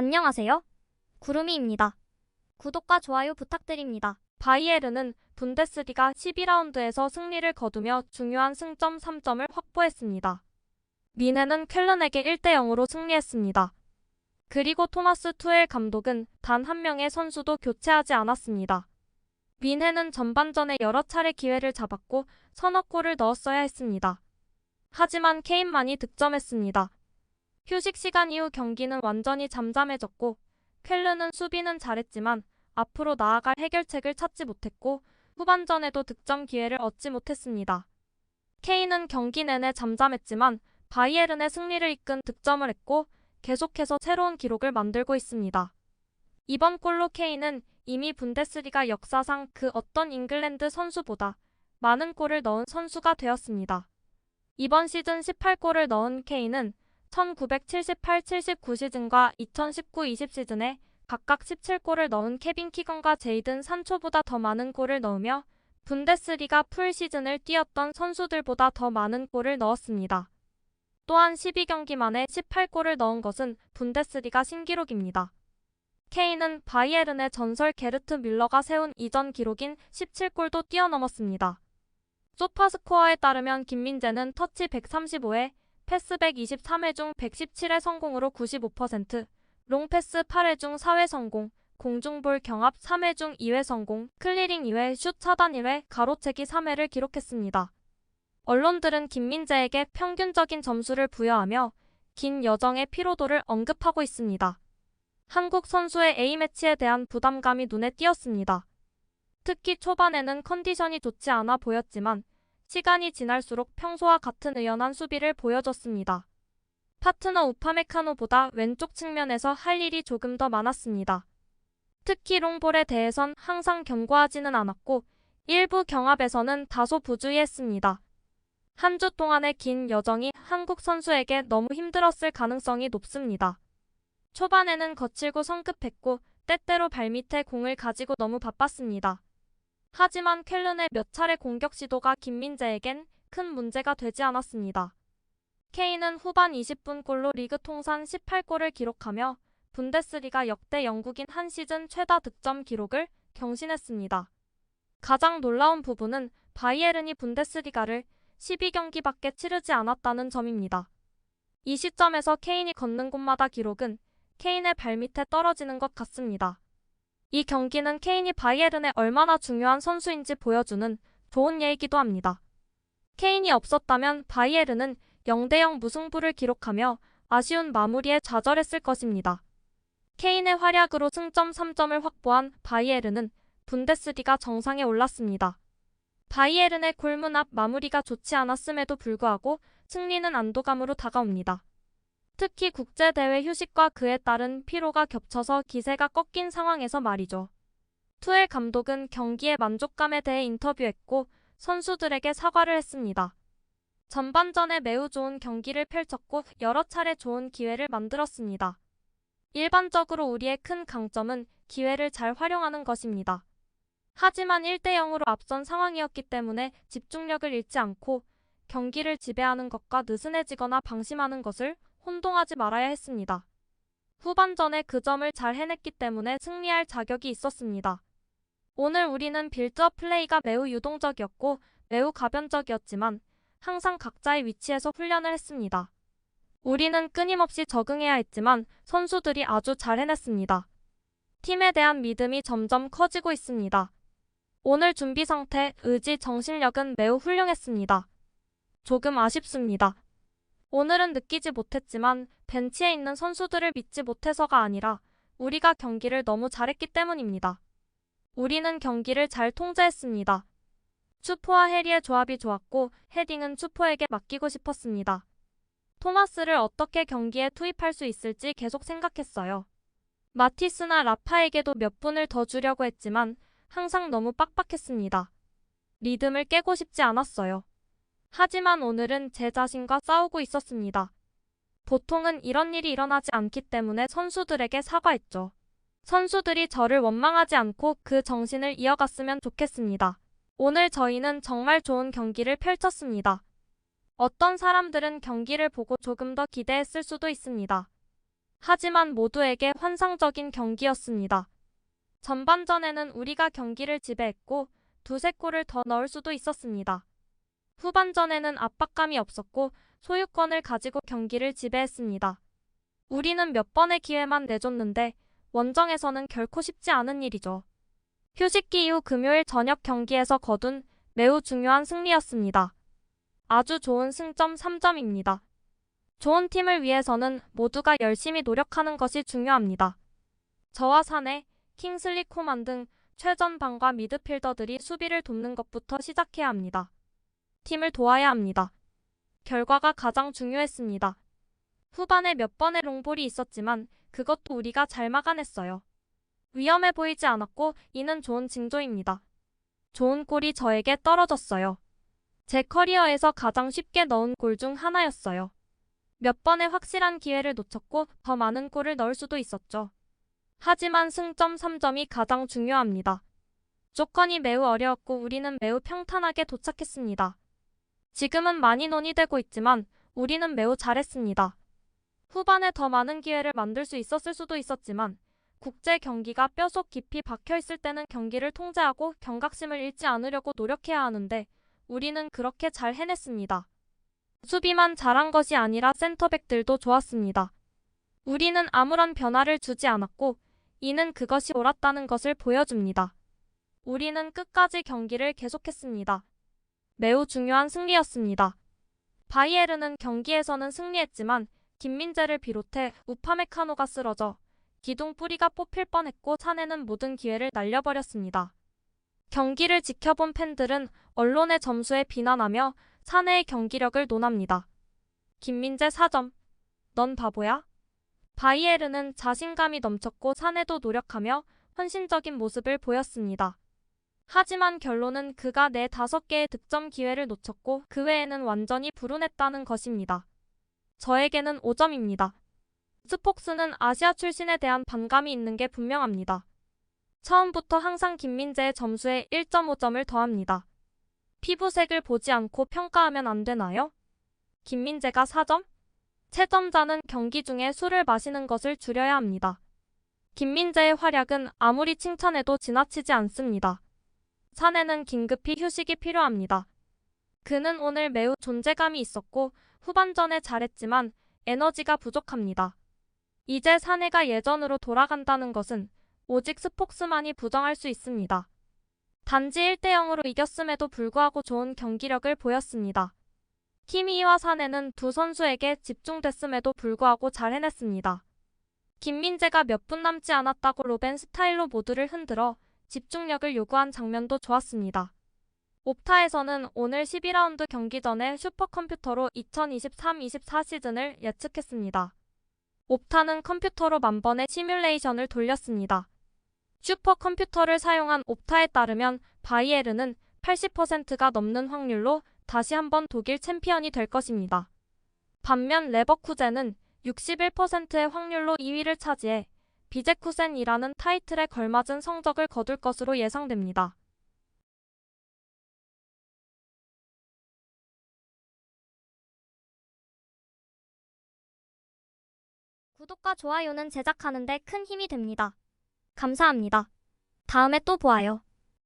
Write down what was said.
안녕하세요. 구름이입니다. 구독과 좋아요 부탁드립니다. 바이에른은 분데스리가 12라운드에서 승리를 거두며 중요한 승점 3점을 확보했습니다. 미넨은 쾰른에게 1대0으로 승리했습니다. 그리고 토마스 투엘 감독은 단 한 명의 선수도 교체하지 않았습니다. 미넨은 전반전에 여러 차례 기회를 잡았고 서너 골을 넣었어야 했습니다. 하지만 케인만이 득점했습니다. 휴식 시간 이후 경기는 완전히 잠잠해졌고 쾰른은 수비는 잘했지만 앞으로 나아갈 해결책을 찾지 못했고 후반전에도 득점 기회를 얻지 못했습니다. 케인은 경기 내내 잠잠했지만 바이에른의 승리를 이끈 득점을 했고 계속해서 새로운 기록을 만들고 있습니다. 이번 골로 케인은 이미 분데스리가 역사상 그 어떤 잉글랜드 선수보다 많은 골을 넣은 선수가 되었습니다. 이번 시즌 18골을 넣은 케인은 1978-79 시즌과 2019-20 시즌에 각각 17골을 넣은 케빈 키건과 제이든 산초보다 더 많은 골을 넣으며 분데스리가 풀 시즌을 뛰었던 선수들보다 더 많은 골을 넣었습니다. 또한 12경기 만에 18골을 넣은 것은 분데스리가 신기록입니다. 케인은 바이에른의 전설 게르트 뮬러가 세운 이전 기록인 17골도 뛰어넘었습니다. 소파스코어에 따르면 김민재는 터치 135회, 패스 123회 중 117회 성공으로 95%, 롱패스 8회 중 4회 성공, 공중볼 경합 3회 중 2회 성공, 클리링 2회, 슛 차단 1회, 가로채기 3회를 기록했습니다. 언론들은 김민재에게 평균적인 점수를 부여하며 긴 여정의 피로도를 언급하고 있습니다. 한국 선수의 A매치에 대한 부담감이 눈에 띄었습니다. 특히 초반에는 컨디션이 좋지 않아 보였지만 시간이 지날수록 평소와 같은 의연한 수비를 보여줬습니다. 파트너 우파메카노보다 왼쪽 측면에서 할 일이 조금 더 많았습니다. 특히 롱볼에 대해선 항상 견고하지는 않았고 일부 경합에서는 다소 부주의했습니다. 한 주 동안의 긴 여정이 한국 선수에게 너무 힘들었을 가능성이 높습니다. 초반에는 거칠고 성급했고 때때로 발밑에 공을 가지고 너무 바빴습니다. 하지만 쾰른의 몇 차례 공격 시도가 김민재에겐 큰 문제가 되지 않았습니다. 케인은 후반 20분 골로 리그 통산 18골을 기록하며 분데스리가 역대 영국인 한 시즌 최다 득점 기록을 경신했습니다. 가장 놀라운 부분은 바이에른이 분데스리가를 12경기밖에 치르지 않았다는 점입니다. 이 시점에서 케인이 걷는 곳마다 기록은 케인의 발밑에 떨어지는 것 같습니다. 이 경기는 케인이 바이에른에 얼마나 중요한 선수인지 보여주는 좋은 예이기도 합니다. 케인이 없었다면 바이에른은 0대0 무승부를 기록하며 아쉬운 마무리에 좌절했을 것입니다. 케인의 활약으로 승점 3점을 확보한 바이에른은 분데스리가 정상에 올랐습니다. 바이에른의 골문 앞 마무리가 좋지 않았음에도 불구하고 승리는 안도감으로 다가옵니다. 특히 국제대회 휴식과 그에 따른 피로가 겹쳐서 기세가 꺾인 상황에서 말이죠. 투엘 감독은 경기의 만족감에 대해 인터뷰했고 선수들에게 사과를 했습니다. 전반전에 매우 좋은 경기를 펼쳤고 여러 차례 좋은 기회를 만들었습니다. 일반적으로 우리의 큰 강점은 기회를 잘 활용하는 것입니다. 하지만 1대0으로 앞선 상황이었기 때문에 집중력을 잃지 않고 경기를 지배하는 것과 느슨해지거나 방심하는 것을 혼동하지 말아야 했습니다. 후반전에 그 점을 잘 해냈기 때문에 승리할 자격이 있었습니다. 오늘 우리는 빌드업 플레이가 매우 유동적이었고 매우 가변적이었지만 항상 각자의 위치에서 훈련을 했습니다. 우리는 끊임없이 적응해야 했지만 선수들이 아주 잘 해냈습니다. 팀에 대한 믿음이 점점 커지고 있습니다. 오늘 준비 상태, 의지, 정신력은 매우 훌륭했습니다. 조금 아쉽습니다. 오늘은 느끼지 못했지만 벤치에 있는 선수들을 믿지 못해서가 아니라 우리가 경기를 너무 잘했기 때문입니다. 우리는 경기를 잘 통제했습니다. 추포와 해리의 조합이 좋았고 헤딩은 추포에게 맡기고 싶었습니다. 토마스를 어떻게 경기에 투입할 수 있을지 계속 생각했어요. 마티스나 라파에게도 몇 분을 더 주려고 했지만 항상 너무 빡빡했습니다. 리듬을 깨고 싶지 않았어요. 하지만 오늘은 제 자신과 싸우고 있었습니다. 보통은 이런 일이 일어나지 않기 때문에 선수들에게 사과했죠. 선수들이 저를 원망하지 않고 그 정신을 이어갔으면 좋겠습니다. 오늘 저희는 정말 좋은 경기를 펼쳤습니다. 어떤 사람들은 경기를 보고 조금 더 기대했을 수도 있습니다. 하지만 모두에게 환상적인 경기였습니다. 전반전에는 우리가 경기를 지배했고 두세 골을 더 넣을 수도 있었습니다. 후반전에는 압박감이 없었고 소유권을 가지고 경기를 지배했습니다. 우리는 몇 번의 기회만 내줬는데 원정에서는 결코 쉽지 않은 일이죠. 휴식기 이후 금요일 저녁 경기에서 거둔 매우 중요한 승리였습니다. 아주 좋은 승점 3점입니다. 좋은 팀을 위해서는 모두가 열심히 노력하는 것이 중요합니다. 저와 사내, 킹슬리 코만 등 최전방과 미드필더들이 수비를 돕는 것부터 시작해야 합니다. 팀을 도와야 합니다. 결과가 가장 중요했습니다. 후반에 몇 번의 롱볼이 있었지만 그것도 우리가 잘 막아냈어요. 위험해 보이지 않았고 이는 좋은 징조입니다. 좋은 골이 저에게 떨어졌어요. 제 커리어에서 가장 쉽게 넣은 골 중 하나였어요. 몇 번의 확실한 기회를 놓쳤고 더 많은 골을 넣을 수도 있었죠. 하지만 승점 3점이 가장 중요합니다. 조건이 매우 어려웠고 우리는 매우 평탄하게 도착했습니다. 지금은 많이 논의되고 있지만 우리는 매우 잘했습니다. 후반에 더 많은 기회를 만들 수 있었을 수도 있었지만 국제 경기가 뼛속 깊이 박혀 있을 때는 경기를 통제하고 경각심을 잃지 않으려고 노력해야 하는데 우리는 그렇게 잘 해냈습니다. 수비만 잘한 것이 아니라 센터백들도 좋았습니다. 우리는 아무런 변화를 주지 않았고 이는 그것이 옳았다는 것을 보여줍니다. 우리는 끝까지 경기를 계속했습니다. 매우 중요한 승리였습니다. 바이에른은 경기에서는 승리했지만 김민재를 비롯해 우파메카노가 쓰러져 기둥 뿌리가 뽑힐 뻔했고 사내는 모든 기회를 날려버렸습니다. 경기를 지켜본 팬들은 언론의 점수에 비난하며 사내의 경기력을 논합니다. 김민재 4점. 넌 바보야? 바이에른은 자신감이 넘쳤고 사내도 노력하며 헌신적인 모습을 보였습니다. 하지만 결론은 그가 5개의 득점 기회를 놓쳤고 그 외에는 완전히 불운했다는 것입니다. 저에게는 5점입니다. 스폭스는 아시아 출신에 대한 반감이 있는 게 분명합니다. 처음부터 항상 김민재의 점수에 1.5점을 더합니다. 피부색을 보지 않고 평가하면 안 되나요? 김민재가 4점? 채점자는 경기 중에 술을 마시는 것을 줄여야 합니다. 김민재의 활약은 아무리 칭찬해도 지나치지 않습니다. 사내는 긴급히 휴식이 필요합니다. 그는 오늘 매우 존재감이 있었고 후반전에 잘했지만 에너지가 부족합니다. 이제 사내가 예전으로 돌아간다는 것은 오직 스폭스만이 부정할 수 있습니다. 단지 1대0으로 이겼음에도 불구하고 좋은 경기력을 보였습니다. 키미와 사내는 두 선수에게 집중됐음에도 불구하고 잘 해냈습니다. 김민재가 몇 분 남지 않았다고 로벤 스타일로 모두를 흔들어 집중력을 요구한 장면도 좋았습니다. 옵타에서는 오늘 12라운드 경기 전에 슈퍼컴퓨터로 2023-24 시즌을 예측했습니다. 옵타는 컴퓨터로 만번의 시뮬레이션을 돌렸습니다. 슈퍼컴퓨터를 사용한 옵타에 따르면 바이에른은 80%가 넘는 확률로 다시 한번 독일 챔피언이 될 것입니다. 반면 레버쿠젠은 61%의 확률로 2위를 차지해 비제쿠센이라는 타이틀에 걸맞은 성적을 거둘 것으로 예상됩니다. 구독과 좋아요는 제작하는 데 큰 힘이 됩니다. 감사합니다. 다음에 또 보아요.